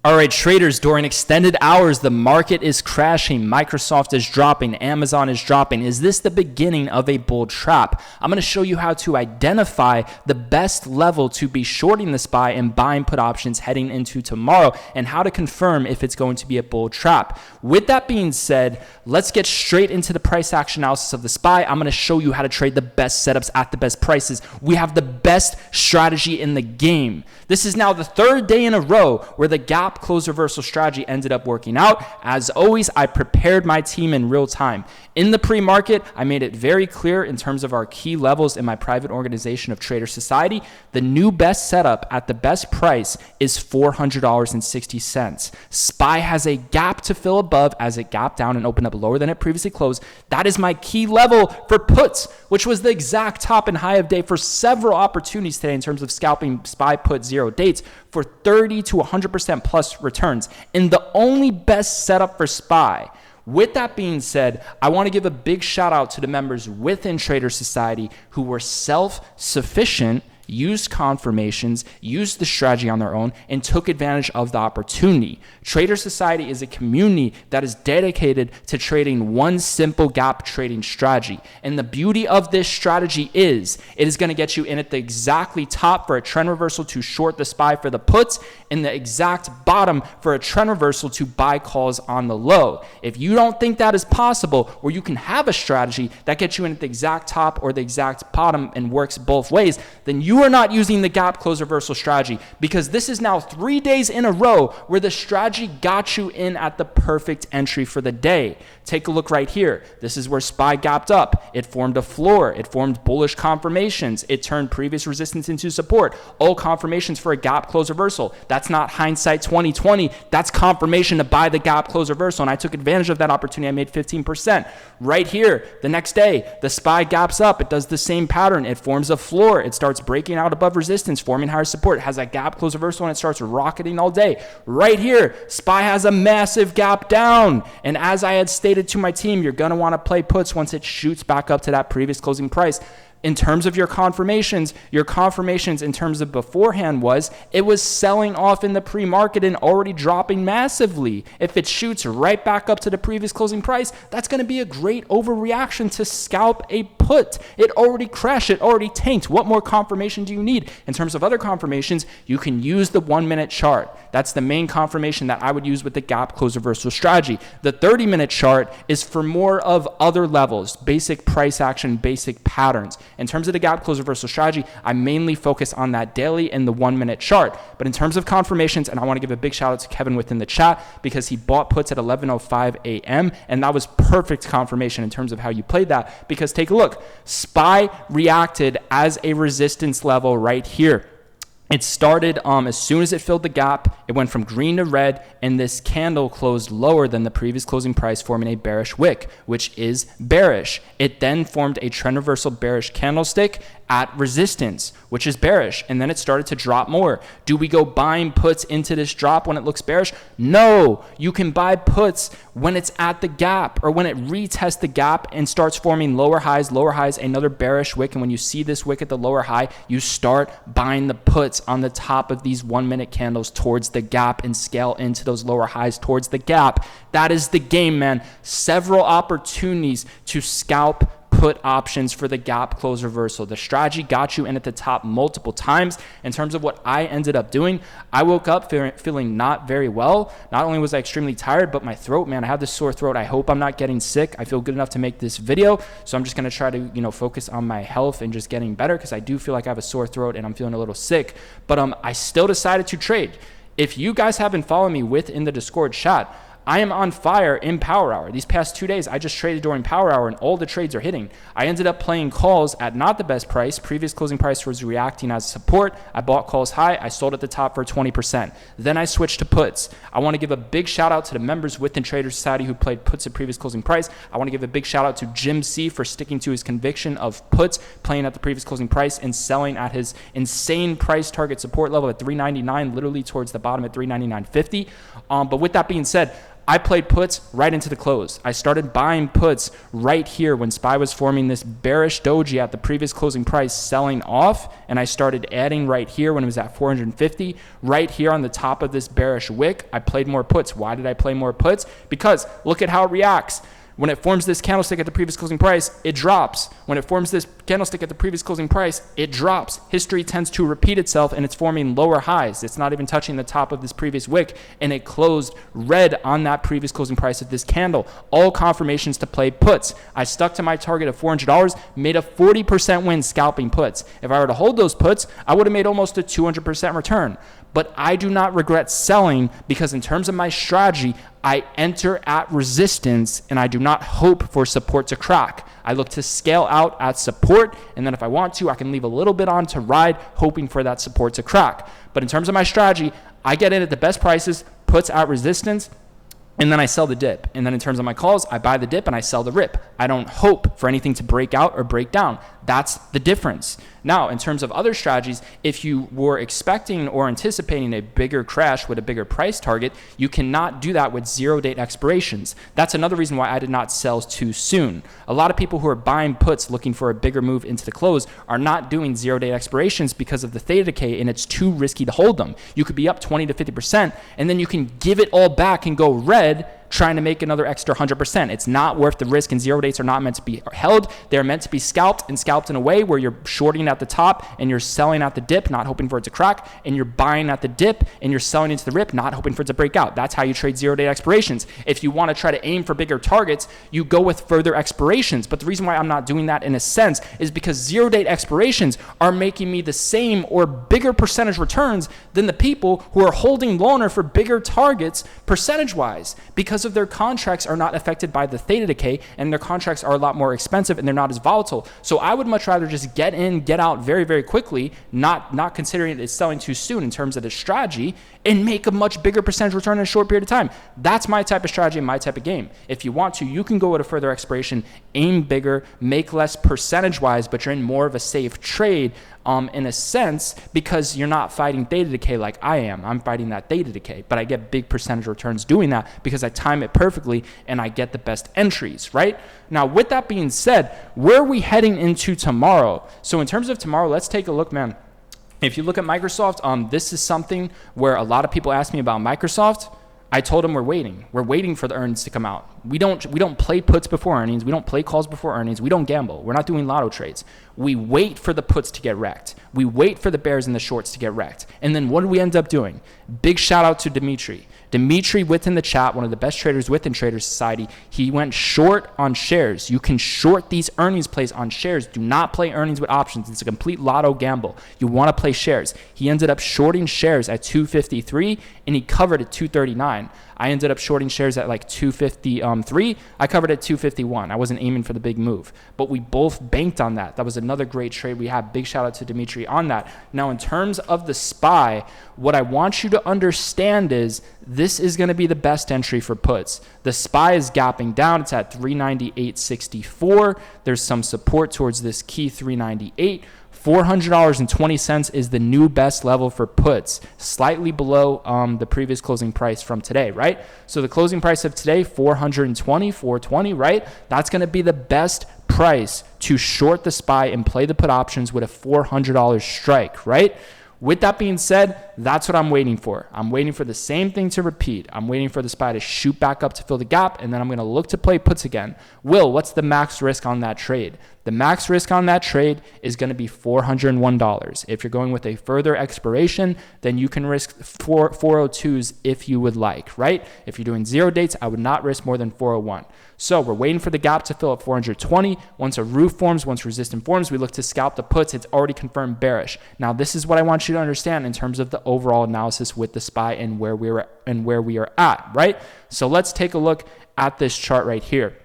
All right, traders, during extended hours, the market is crashing. Microsoft is dropping. Amazon is dropping. Is this the beginning of a bull trap? I'm going to show you how to identify the best level to be shorting the SPY and buying put options heading into tomorrow, and how to confirm if it's going to be a bull trap. With that being said, let's get straight into the price action analysis of the SPY. I'm going to show you how to trade the best setups at the best prices. We have the best strategy in the game. This is now the third day in a row where the gap close reversal strategy ended up working out. As always, I prepared my team in real time. In the pre-market, I made it very clear in terms of our key levels in my private organization of Trader Society. The new best setup at the best price is $400.60. SPY has a gap to fill above as it gapped down and opened up lower than it previously closed. That is my key level for puts, which was the exact top and high of day for several opportunities today in terms of scalping SPY put zero dates for 30 to 100% plus returns in the only best setup for SPY. With that being said, I want to give a big shout out to the members within Trader Society who were self-sufficient, used confirmations, used the strategy on their own, and took advantage of the opportunity. Trader Society is a community that is dedicated to trading one simple gap trading strategy. And the beauty of this strategy is it is going to get you in at the exactly top for a trend reversal to short the SPY for the puts, and the exact bottom for a trend reversal to buy calls on the low. If you don't think that is possible, where you can have a strategy that gets you in at the exact top or the exact bottom and works both ways, then you are not using the gap close reversal strategy, because this is now 3 days in a row where the strategy got you in at the perfect entry for the day. Take a look right here. This is where SPY gapped up. It formed a floor. It formed bullish confirmations. It turned previous resistance into support. All confirmations for a gap close reversal. That's not hindsight 2020. That's confirmation to buy the gap close reversal, and I took advantage of that opportunity. I made 15%. Right here, the next day, the SPY gaps up. It does the same pattern. It forms a floor. It starts breaking out above resistance, forming higher support. It has a gap close reversal, and it starts rocketing all day. Right here, SPY has a massive gap down. And as I had stated to my team, you're going to want to play puts once it shoots back up to that previous closing price. In terms of your confirmations in terms of beforehand it was selling off in the pre-market and already dropping massively. If it shoots right back up to the previous closing price, that's going to be a great overreaction to scalp a put. It already crashed. It already tanked. What more confirmation do you need? In terms of other confirmations, you can use the 1-minute chart. That's the main confirmation that I would use with the gap close reversal strategy. The 30-minute chart is for more of other levels, basic price action, basic patterns. In terms of the gap close reversal strategy, I mainly focus on that daily and the 1-minute chart. But in terms of confirmations, and I want to give a big shout out to Kevin within the chat, because he bought puts at 11:05 a.m. and that was perfect confirmation in terms of how you played that. Because take a look, SPY reacted as a resistance level right here. It started as soon as it filled the gap, it went from green to red, and this candle closed lower than the previous closing price, forming a bearish wick, which is bearish. It then formed a trend reversal bearish candlestick at resistance, which is bearish, and then it started to drop more. Do we go buying puts into this drop when it looks bearish? No, you can buy puts when it's at the gap, or when it retests the gap and starts forming lower highs, another bearish wick, and when you see this wick at the lower high, you start buying the puts on the top of these 1-minute candles towards the gap and scale into those lower highs towards the gap. That is the game, man. Several opportunities to scalp put options for the gap close reversal. The strategy got you in at the top multiple times. In terms of what I ended up doing, I woke up feeling not very well. Not only was I extremely tired, but my throat, man, I have this sore throat. I hope I'm not getting sick. I feel good enough to make this video, so I'm just going to try to, focus on my health and just getting better, because I do feel like I have a sore throat and I'm feeling a little sick. But I still decided to trade. If you guys haven't followed me within the Discord chat, I am on fire in Power Hour. These past 2 days, I just traded during Power Hour, and all the trades are hitting. I ended up playing calls at not the best price. Previous closing price was reacting as support. I bought calls high. I sold at the top for 20%. Then I switched to puts. I want to give a big shout out to the members within Trader Society who played puts at previous closing price. I want to give a big shout out to Jim C for sticking to his conviction of puts, playing at the previous closing price and selling at his insane price target support level at $399, literally towards the bottom at $399.50. But with that being said, I played puts right into the close. I started buying puts right here when SPY was forming this bearish doji at the previous closing price, selling off, and I started adding right here when it was at 450. Right here on the top of this bearish wick, I played more puts. Why did I play more puts? Because look at how it reacts. When it forms this candlestick at the previous closing price, it drops. When it forms this candlestick at the previous closing price, it drops. History tends to repeat itself, and it's forming lower highs. It's not even touching the top of this previous wick, and it closed red on that previous closing price of this candle. All confirmations to play puts. I stuck to my target of $400, made a 40% win scalping puts. If I were to hold those puts, I would have made almost a 200% return. But I do not regret selling because in terms of my strategy, I enter at resistance and I do not hope for support to crack. I look to scale out at support, and then if I want to, I can leave a little bit on to ride, hoping for that support to crack. But in terms of my strategy, I get in at the best prices, puts at resistance, and then I sell the dip. And then in terms of my calls, I buy the dip and I sell the rip. I don't hope for anything to break out or break down. That's the difference. Now, in terms of other strategies, if you were expecting or anticipating a bigger crash with a bigger price target, you cannot do that with 0-date expirations. That's another reason why I did not sell too soon. A lot of people who are buying puts looking for a bigger move into the close are not doing 0-date expirations because of the theta decay, and it's too risky to hold them. You could be up 20 to 50%, and then you can give it all back and go red, trying to make another extra 100%. It's not worth the risk, and 0-dates are not meant to be held. They're meant to be scalped in a way where you're shorting at the top and you're selling at the dip, not hoping for it to crack, and you're buying at the dip and you're selling into the rip, not hoping for it to break out. That's how you trade 0-date expirations. If you want to try to aim for bigger targets, you go with further expirations. But the reason why I'm not doing that in a sense is because 0-date expirations are making me the same or bigger percentage returns than the people who are holding longer for bigger targets percentage-wise, because of their contracts are not affected by the theta decay, and their contracts are a lot more expensive and they're not as volatile. So I would much rather just get in, get out very, very quickly, not considering it as selling too soon in terms of the strategy, and make a much bigger percentage return in a short period of time. That's my type of strategy and my type of game. If you want to, you can go with a further expiration, aim bigger, make less percentage-wise, but you're in more of a safe trade in a sense, because you're not fighting theta decay like I am. I'm fighting that theta decay, but I get big percentage returns doing that because I time it perfectly and I get the best entries, right? Now, with that being said, where are we heading into tomorrow? So in terms of tomorrow, let's take a look, man. If you look at Microsoft, this is something where a lot of people ask me about Microsoft. I told them we're waiting. We're waiting for the earnings to come out. We don't play puts before earnings. We don't play calls before earnings. We don't gamble. We're not doing lotto trades. We wait for the puts to get wrecked. We wait for the bears and the shorts to get wrecked. And then what do we end up doing? Big shout out to Dimitri. Dimitri within the chat, one of the best traders within Trader Society, he went short on shares. You can short these earnings plays on shares. Do not play earnings with options. It's a complete lotto gamble. You want to play shares. He ended up shorting shares at 253 and he covered at 239. I ended up shorting shares at like 253. I covered at 251. I wasn't aiming for the big move, but we both banked on that. That was another great trade we had. Big shout out to Dimitri on that. Now, in terms of the SPY, what I want you to understand is this is going to be the best entry for puts. The SPY is gapping down. It's at 398.64. There's some support towards this key 398. $400.20 is the new best level for puts, slightly below the previous closing price from today, right? So the closing price of today, $420, right? That's going to be the best price to short the SPY and play the put options with a $400 strike, right? With that being said, that's what I'm waiting for. I'm waiting for the same thing to repeat. I'm waiting for the SPY to shoot back up to fill the gap, and then I'm going to look to play puts again. Will, what's the max risk on that trade? The max risk on that trade is going to be $401. If you're going with a further expiration, then you can risk 402s if you would like, right? If you're doing 0 dates, I would not risk more than 401. So we're waiting for the gap to fill at 420. Once a roof forms, once resistance forms, we look to scalp the puts. It's already confirmed bearish. Now, this is what I want you to understand in terms of the overall analysis with the SPY and where we are at, right? So let's take a look at this chart right here.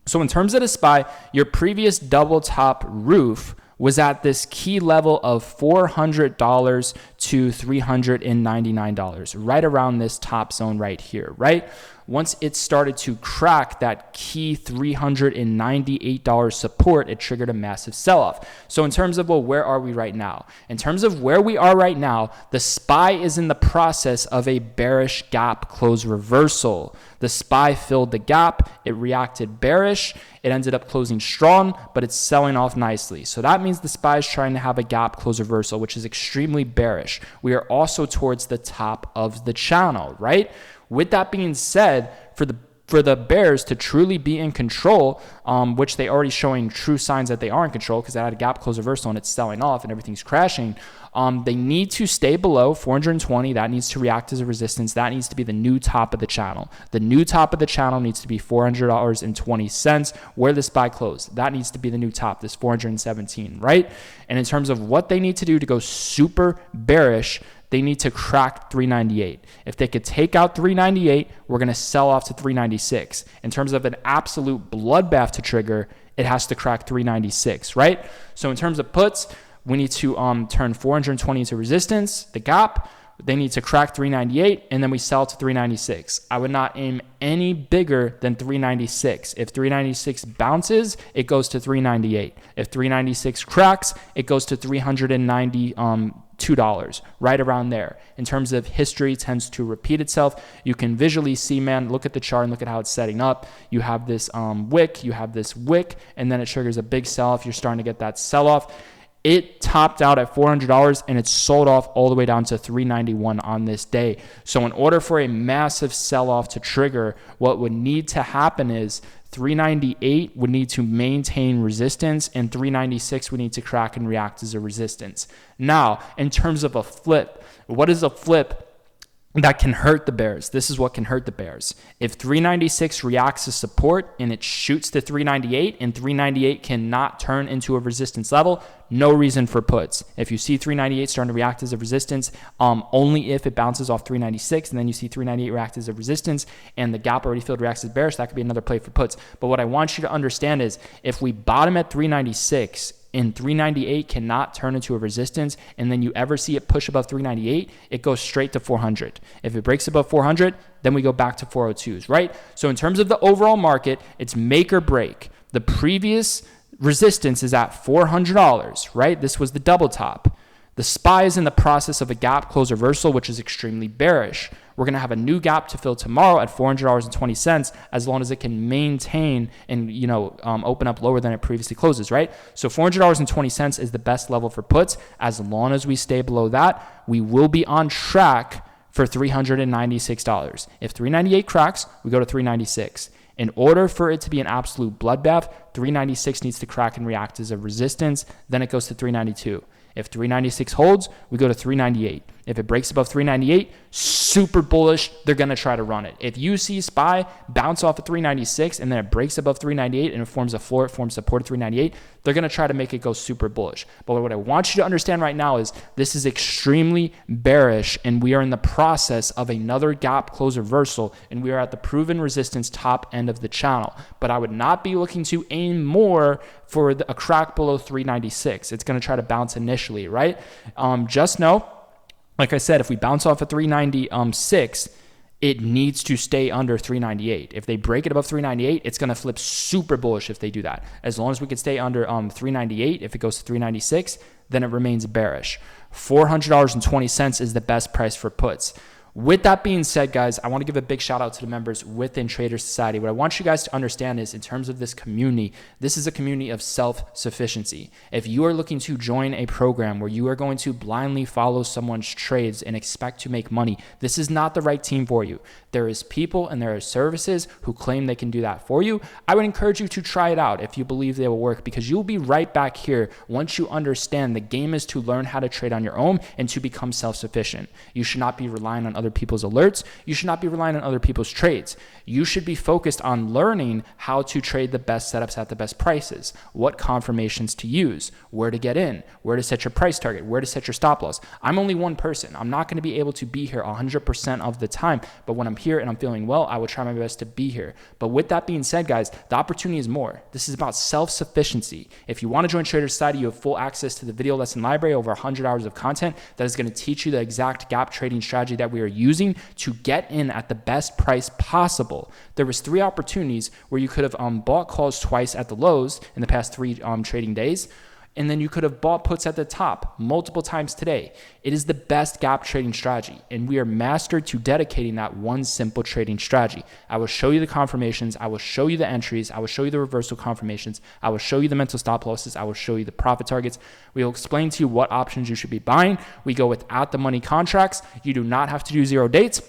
So in terms of the SPY, your previous double top roof was at this key level of $400 to $399, right around this top zone right here, right? Once it started to crack that key $398 support, it triggered a massive sell-off. So in terms of, well, where are we right now? In terms of where we are right now, the SPY is in the process of a bearish gap close reversal. The SPY filled the gap, it reacted bearish, it ended up closing strong, but it's selling off nicely. So that means the SPY is trying to have a gap close reversal, which is extremely bearish. We are also towards the top of the channel, right? With that being said, for the bears to truly be in control, which they already showing true signs that they are in control because they had a gap close reversal and it's selling off and everything's crashing, they need to stay below 420. That needs to react as a resistance. That needs to be the new top of the channel. The new top of the channel needs to be $400.20 where the SPY closed. That needs to be the new top, this 417, right? And in terms of what they need to do to go super bearish, they need to crack 398. If they could take out 398, we're going to sell off to 396. In terms of an absolute bloodbath to trigger, it has to crack 396, right? So in terms of puts, we need to turn 420 into resistance, the gap. They need to crack 398, and then we sell to 396. I would not aim any bigger than 396. If 396 bounces, it goes to 398. If 396 cracks, it goes to $392, right around there. In terms of history, tends to repeat itself. You can visually see, man, look at the chart and look at how it's setting up. You have this wick, you have this wick, and then it triggers a big sell-off. You're starting to get that sell-off. It topped out at $400 and it sold off all the way down to $391 on this day. So in order for a massive sell-off to trigger, what would need to happen is 398 would need to maintain resistance and 396 would need to crack and react as a resistance. Now, in terms of a flip, what is a flip that can hurt the bears? This is what can hurt the bears. If 396 reacts to support and it shoots to 398 and 398 cannot turn into a resistance level, no reason for puts. If you see 398 starting to react as a resistance, only if it bounces off 396 and then you see 398 react as a resistance and the gap already filled reacts as bearish, that could be another play for puts. But what I want you to understand is if we bottom at 396 and 398 cannot turn into a resistance, and then you ever see it push above 398, it goes straight to 400. If it breaks above 400, then we go back to 402s, right? So in terms of the overall market, it's make or break. The previous resistance is at $400, right? This was the double top. The SPY is in the process of a gap close reversal, which is extremely bearish. We're going to have a new gap to fill tomorrow at $400.20 as long as it can maintain and open up lower than it previously closes, right? So $400.20 is the best level for puts. As long as we stay below that, we will be on track for $396. If 398 cracks, we go to 396. In order for it to be an absolute bloodbath, 396 needs to crack and react as a resistance. Then it goes to 392. If 396 holds, we go to 398. If it breaks above 398, super bullish, they're going to try to run it. If you see SPY bounce off of 396 and then it breaks above 398 and it forms a floor, it forms support at 398, they're going to try to make it go super bullish. But what I want you to understand right now is this is extremely bearish and we are in the process of another gap close reversal and we are at the proven resistance top end of the channel. But I would not be looking to aim more for a crack below 396. It's going to try to bounce initially, right? Just know, like I said, if we bounce off of 396, it needs to stay under 398. If they break it above 398, it's going to flip super bullish if they do that. As long as we can stay under 398, if it goes to 396, then it remains bearish. $400.20 is the best price for puts. With that being said, guys, I want to give a big shout out to the members within Trader Society. What I want you guys to understand is in terms of this community, this is a community of self-sufficiency. If you are looking to join a program where you are going to blindly follow someone's trades and expect to make money, this is not the right team for you. There is people and there are services who claim they can do that for you. I would encourage you to try it out if you believe they will work because you'll be right back here once you understand the game is to learn how to trade on your own and to become self-sufficient. You should not be relying on other other people's alerts. You should not be relying on other people's trades. You should be focused on learning how to trade the best setups at the best prices, what confirmations to use, where to get in, where to set your price target, where to set your stop loss. I'm only one person. I'm not going to be able to be here 100% of the time, but when I'm here and I'm feeling well, I will try my best to be here. But with that being said, guys, the opportunity is more. This is about self-sufficiency. If you want to join Trader Society, you have full access to the video lesson library, over 100 hours of content that is going to teach you the exact gap trading strategy that we are using to get in at the best price possible. There was 3 opportunities where you could have bought calls twice at the lows in the past 3 trading days, and then you could have bought puts at the top multiple times today. It is the best gap trading strategy, and we are mastered to dedicating that one simple trading strategy. I will show you the confirmations. I will show you the entries. I will show you the reversal confirmations. I will show you the mental stop losses. I will show you the profit targets. We will explain to you what options you should be buying. We go without the money contracts. You do not have to do 0 dates.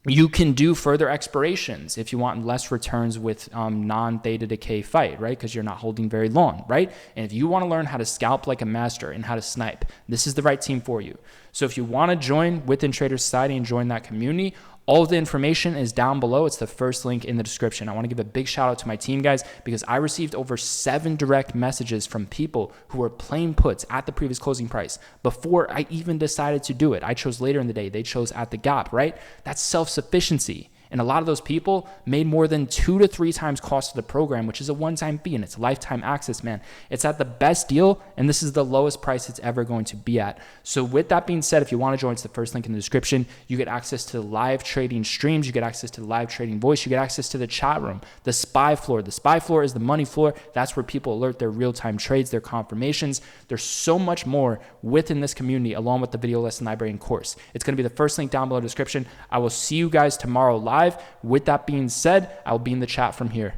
You can do further expirations if you want less returns with non-theta decay fight, right? Because you're not holding very long, right? And if you want to learn how to scalp like a master and how to snipe, this is the right team for you. So if you want to join within Trader Society and join that community, all of the information is down below. It's the first link in the description. I want to give a big shout out to my team, guys, because I received over 7 direct messages from people who were playing puts at the previous closing price before I even decided to do it. I chose later in the day. They chose at the gap, right? That's self-sufficiency. And a lot of those people made more than 2 to 3 times cost of the program, which is a one-time fee, and it's lifetime access, man. It's at the best deal, and this is the lowest price it's ever going to be at. So with that being said, if you want to join, it's the first link in the description. You get access to the live trading streams. You get access to the live trading voice. You get access to the chat room, the SPY floor. The SPY floor is the money floor. That's where people alert their real-time trades, their confirmations. There's so much more within this community, along with the video lesson library and course. It's going to be the first link down below in the description. I will see you guys tomorrow live. With that being said, I'll be in the chat from here.